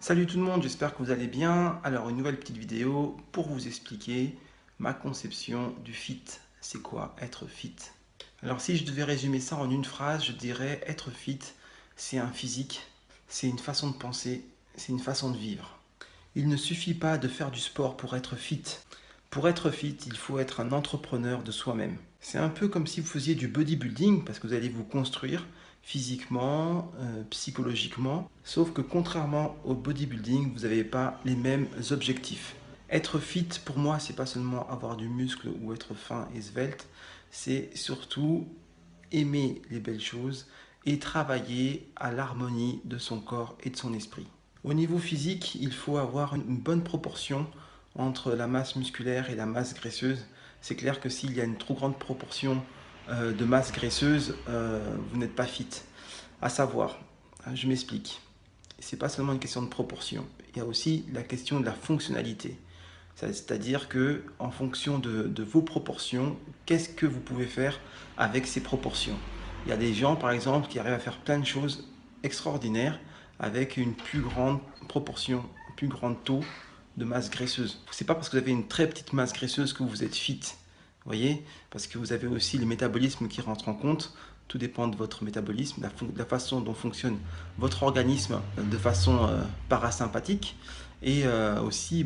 Salut tout le monde, j'espère que vous allez bien. Alors une nouvelle petite vidéo pour vous expliquer ma conception du fit. C'est quoi être fit? Alors si je devais résumer ça en une phrase, je dirais être fit, c'est un physique, c'est une façon de penser, c'est une façon de vivre. Il ne suffit pas de faire du sport pour être fit. Pour être fit, il faut être un entrepreneur de soi-même. C'est un peu comme si vous faisiez du bodybuilding parce que vous allez vous construire physiquement, psychologiquement. Sauf que contrairement au bodybuilding, vous n'avez pas les mêmes objectifs. Être fit, pour moi, c'est pas seulement avoir du muscle ou être fin et svelte, c'est surtout aimer les belles choses et travailler à l'harmonie de son corps et de son esprit. Au niveau physique, il faut avoir une bonne proportion entre la masse musculaire et la masse graisseuse. C'est clair que s'il y a une trop grande proportion de masse graisseuse, vous n'êtes pas fit. À savoir, je m'explique, c'est pas seulement une question de proportion, il y a aussi la question de la fonctionnalité. C'est-à-dire que en fonction de vos proportions, qu'est-ce que vous pouvez faire avec ces proportions? Il y a des gens, par exemple, qui arrivent à faire plein de choses extraordinaires avec une plus grande proportion, un plus grand taux de masse graisseuse. C'est pas parce que vous avez une très petite masse graisseuse que vous êtes fit. Vous voyez? Parce que vous avez aussi le métabolisme qui rentre en compte. Tout dépend de votre métabolisme, la façon dont fonctionne votre organisme de façon parasympathique et aussi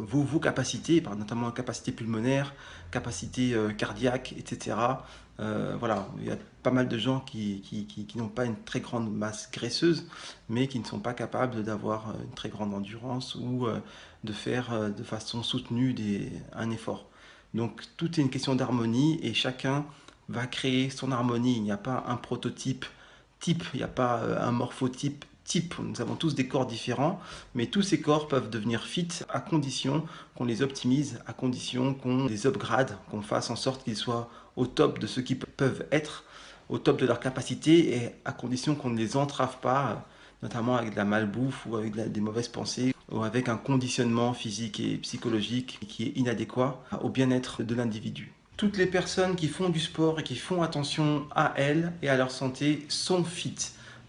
vos capacités, notamment capacité pulmonaire, capacité cardiaque, etc. Voilà, il y a pas mal de gens qui n'ont pas une très grande masse graisseuse, mais qui ne sont pas capables d'avoir une très grande endurance ou de faire de façon soutenue un effort. Donc tout est une question d'harmonie et chacun va créer son harmonie. Il n'y a pas un prototype type, il n'y a pas un morphotype type. Nous avons tous des corps différents, mais tous ces corps peuvent devenir fit à condition qu'on les optimise, à condition qu'on les upgrade, qu'on fasse en sorte qu'ils soient au top de ce qu'ils peuvent être, au top de leur capacité et à condition qu'on ne les entrave pas, notamment avec de la malbouffe ou avec des mauvaises pensées ou avec un conditionnement physique et psychologique qui est inadéquat au bien-être de l'individu. Toutes les personnes qui font du sport et qui font attention à elles et à leur santé sont fit.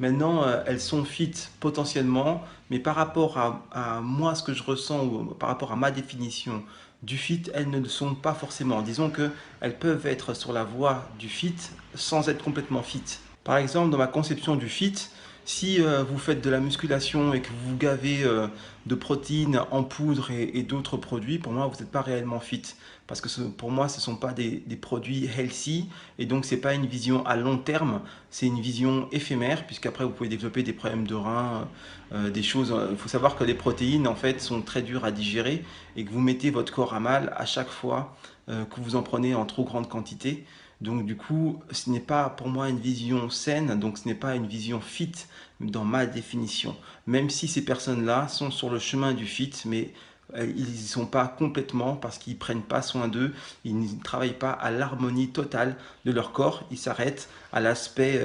Maintenant, elles sont fit potentiellement, mais par rapport à moi, ce que je ressens, ou par rapport à ma définition du fit, elles ne le sont pas forcément. Disons qu'elles peuvent être sur la voie du fit sans être complètement fit. Par exemple, dans ma conception du fit, si vous faites de la musculation et que vous vous gavez de protéines en poudre et d'autres produits, pour moi, vous n'êtes pas réellement fit. Parce que pour moi, ce ne sont pas des produits healthy, et donc ce n'est pas une vision à long terme, c'est une vision éphémère, puisqu'après vous pouvez développer des problèmes de reins, des choses. Il faut savoir que les protéines, en fait, sont très dures à digérer, et que vous mettez votre corps à mal à chaque fois que vous en prenez en trop grande quantité. Donc du coup, ce n'est pas pour moi une vision saine, donc ce n'est pas une vision fit dans ma définition. Même si ces personnes-là sont sur le chemin du fit, mais ils n'y sont pas complètement parce qu'ils ne prennent pas soin d'eux, ils ne travaillent pas à l'harmonie totale de leur corps, ils s'arrêtent à l'aspect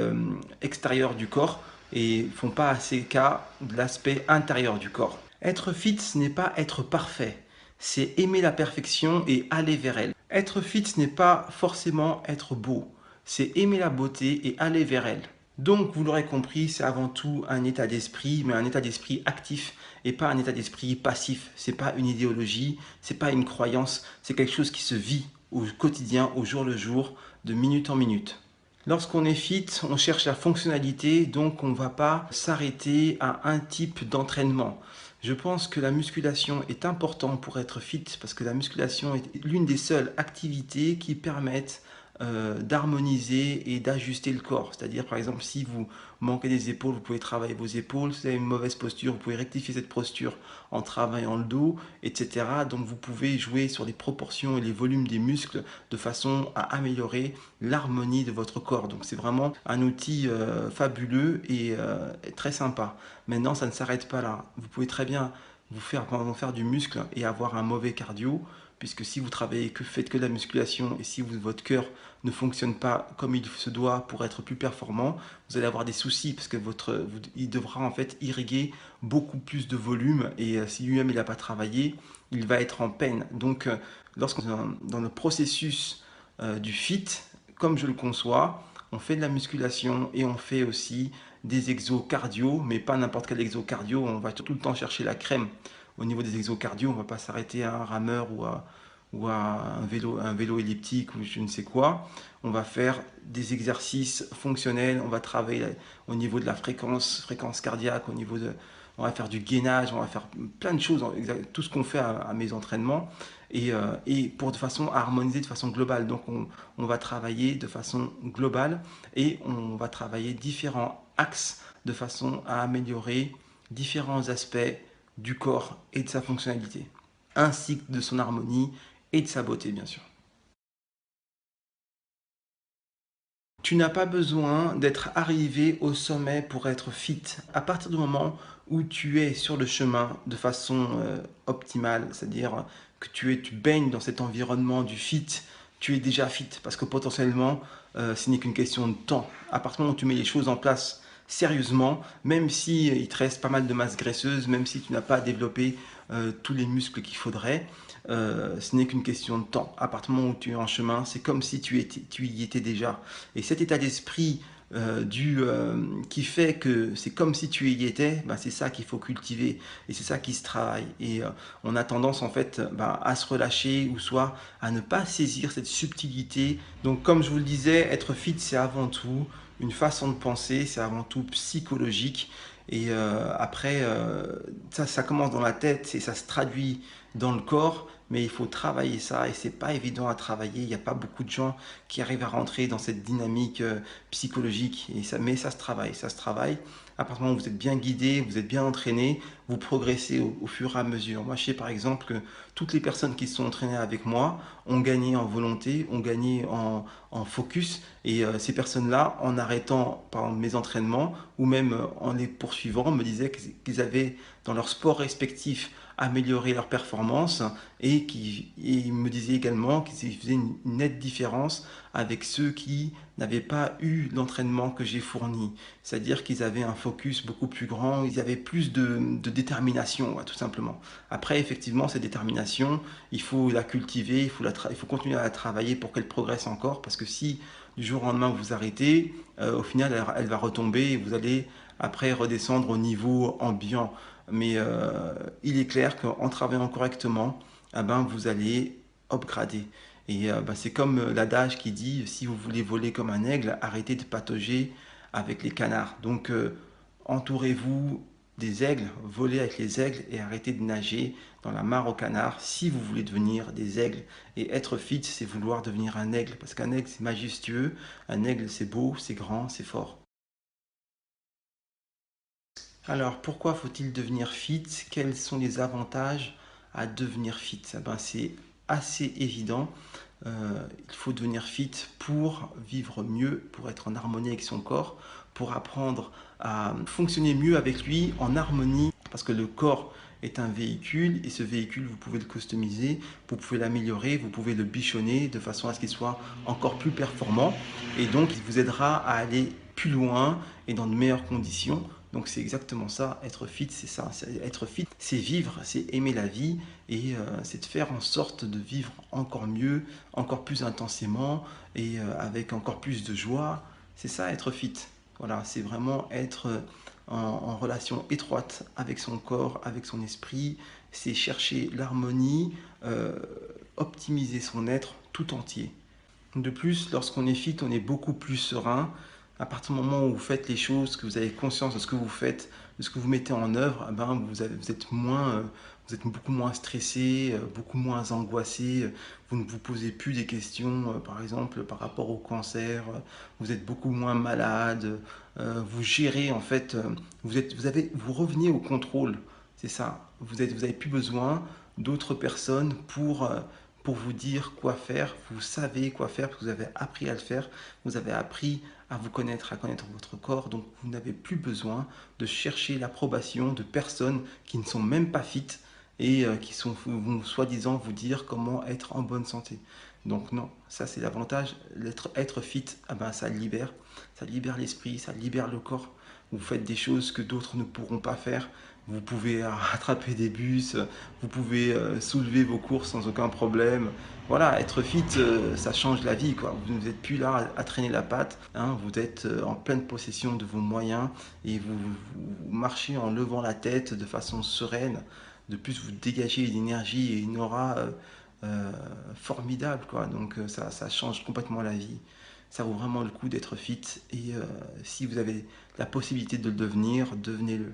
extérieur du corps et ne font pas assez cas de l'aspect intérieur du corps. Être fit, ce n'est pas être parfait, c'est aimer la perfection et aller vers elle. Être fit, ce n'est pas forcément être beau, c'est aimer la beauté et aller vers elle. Donc, vous l'aurez compris, c'est avant tout un état d'esprit, mais un état d'esprit actif et pas un état d'esprit passif. C'est pas une idéologie, c'est pas une croyance, c'est quelque chose qui se vit au quotidien, au jour le jour, de minute en minute. Lorsqu'on est fit, on cherche la fonctionnalité, donc on ne va pas s'arrêter à un type d'entraînement. Je pense que la musculation est importante pour être fit parce que la musculation est l'une des seules activités qui permettent d'harmoniser et d'ajuster le corps. C'est-à-dire, par exemple, si vous manquez des épaules, vous pouvez travailler vos épaules. Si vous avez une mauvaise posture, vous pouvez rectifier cette posture en travaillant le dos, etc. Donc, vous pouvez jouer sur les proportions et les volumes des muscles de façon à améliorer l'harmonie de votre corps. Donc, c'est vraiment un outil fabuleux et très sympa. Maintenant, ça ne s'arrête pas là. Vous pouvez très bien faire du muscle et avoir un mauvais cardio, puisque si vous travaillez faites que de la musculation et si votre cœur ne fonctionne pas comme il se doit pour être plus performant, vous allez avoir des soucis parce que il devra en fait irriguer beaucoup plus de volume et si lui-même il n'a pas travaillé, il va être en peine. Donc lorsqu'on est dans le processus du fit, comme je le conçois, on fait de la musculation et on fait aussi des exos cardio, mais pas n'importe quel exo cardio. On va tout le temps chercher la crème au niveau des exos cardio. On ne va pas s'arrêter à un rameur ou à un vélo elliptique ou je ne sais quoi. On va faire des exercices fonctionnels. On va travailler au niveau de la fréquence cardiaque, on va faire du gainage, on va faire plein de choses, tout ce qu'on fait à mes entraînements, et de façon à harmoniser de façon globale. Donc on va travailler de façon globale et on va travailler différents axes de façon à améliorer différents aspects du corps et de sa fonctionnalité, ainsi que de son harmonie et de sa beauté, bien sûr. Tu n'as pas besoin d'être arrivé au sommet pour être fit. À partir du moment où tu es sur le chemin de façon optimale, c'est-à-dire que tu baignes dans cet environnement du fit, tu es déjà fit parce que potentiellement ce n'est qu'une question de temps. À partir du moment où tu mets les choses en place sérieusement, même si il te reste pas mal de masse graisseuse, même si tu n'as pas développé tous les muscles qu'il faudrait, ce n'est qu'une question de temps. À partir du moment où tu es en chemin, c'est comme si tu y étais déjà. Et cet état d'esprit qui fait que c'est comme si tu y étais, bah, c'est ça qu'il faut cultiver et c'est ça qui se travaille. Et on a tendance en fait bah, à se relâcher ou soit à ne pas saisir cette subtilité. Donc comme je vous le disais, être fit c'est avant tout une façon de penser, c'est avant tout psychologique. Et après, ça commence dans la tête et ça se traduit dans le corps, mais il faut travailler ça et c'est pas évident à travailler. Il n'y a pas beaucoup de gens qui arrivent à rentrer dans cette dynamique psychologique, mais ça se travaille, ça se travaille. À partir du moment où vous êtes bien guidé, vous êtes bien entraîné, vous progressez au fur et à mesure. Moi, je sais par exemple que toutes les personnes qui se sont entraînées avec moi ont gagné en volonté, ont gagné en focus, et ces personnes-là, en arrêtant par exemple, mes entraînements ou même en les poursuivant, me disaient qu'ils avaient dans leur sport respectif amélioré leur performance et me disaient également qu'ils faisaient une nette différence avec ceux qui n'avaient pas eu l'entraînement que j'ai fourni. C'est-à-dire qu'ils avaient un focus beaucoup plus grand, ils avaient plus de détermination, tout simplement. Après, effectivement, cette détermination, il faut la cultiver, il faut continuer à la travailler pour qu'elle progresse encore, parce que si du jour au lendemain vous arrêtez, au final, elle va retomber et vous allez après redescendre au niveau ambiant. Mais il est clair qu'en travaillant correctement, eh ben, vous allez upgrader. Et ben, c'est comme l'adage qui dit, si vous voulez voler comme un aigle, arrêtez de patauger avec les canards. Donc entourez-vous des aigles, volez avec les aigles et arrêtez de nager dans la mare aux canards si vous voulez devenir des aigles. Et être fit, c'est vouloir devenir un aigle, parce qu'un aigle c'est majestueux, un aigle c'est beau, c'est grand, c'est fort. Alors, pourquoi faut-il devenir fit? Quels sont les avantages à devenir fit? Eh ben, c'est assez évident. Il faut devenir fit pour vivre mieux, pour être en harmonie avec son corps, pour apprendre à fonctionner mieux avec lui en harmonie, parce que le corps est un véhicule et ce véhicule, vous pouvez le customiser, vous pouvez l'améliorer, vous pouvez le bichonner de façon à ce qu'il soit encore plus performant et donc il vous aidera à aller plus loin et dans de meilleures conditions. Donc c'est exactement ça, être fit, c'est ça. Être fit, c'est vivre, c'est aimer la vie et c'est de faire en sorte de vivre encore mieux, encore plus intensément et avec encore plus de joie. C'est ça, être fit. Voilà, c'est vraiment être en relation étroite avec son corps, avec son esprit. C'est chercher l'harmonie, optimiser son être tout entier. De plus, lorsqu'on est fit, on est beaucoup plus serein. À partir du moment où vous faites les choses, que vous avez conscience de ce que vous faites, de ce que vous mettez en œuvre, eh ben vous êtes beaucoup moins stressé, beaucoup moins angoissé. Vous ne vous posez plus des questions, par exemple, par rapport au cancer. Vous êtes beaucoup moins malade. Vous gérez en fait. Vous revenez au contrôle. C'est ça. Vous avez plus besoin d'autres personnes pour vous dire quoi faire. Vous savez quoi faire parce que vous avez appris à le faire. Vous avez appris à vous connaître, à connaître votre corps. Donc vous n'avez plus besoin de chercher l'approbation de personnes qui ne sont même pas fit et vont soi-disant vous dire comment être en bonne santé. Donc non, ça c'est l'avantage. Être fit, ah ben, ça libère l'esprit, ça libère le corps. Vous faites des choses que d'autres ne pourront pas faire. Vous pouvez rattraper des bus, vous pouvez soulever vos courses sans aucun problème. Voilà, être fit, ça change la vie, quoi. Vous n'êtes plus là à traîner la patte, hein. Vous êtes en pleine possession de vos moyens et vous marchez en levant la tête de façon sereine. De plus, vous dégagez une énergie et une aura formidable, quoi. Donc ça change complètement la vie. Ça vaut vraiment le coup d'être fit et si vous avez la possibilité de le devenir, devenez-le.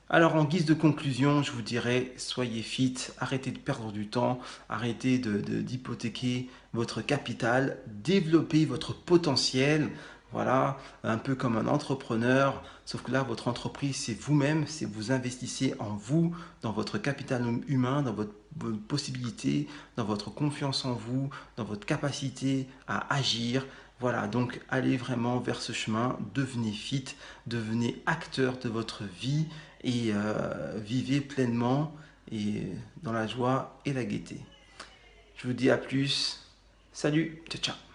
Alors en guise de conclusion, je vous dirais, soyez fit, arrêtez de perdre du temps, arrêtez d'hypothéquer votre capital, développez votre potentiel, voilà, un peu comme un entrepreneur, sauf que là, votre entreprise, c'est vous-même, c'est vous investissez en vous, dans votre capital humain, dans vos possibilités, dans votre confiance en vous, dans votre capacité à agir. Voilà, donc allez vraiment vers ce chemin, devenez fit, devenez acteur de votre vie et vivez pleinement et dans la joie et la gaieté. Je vous dis à plus. Salut, ciao ciao.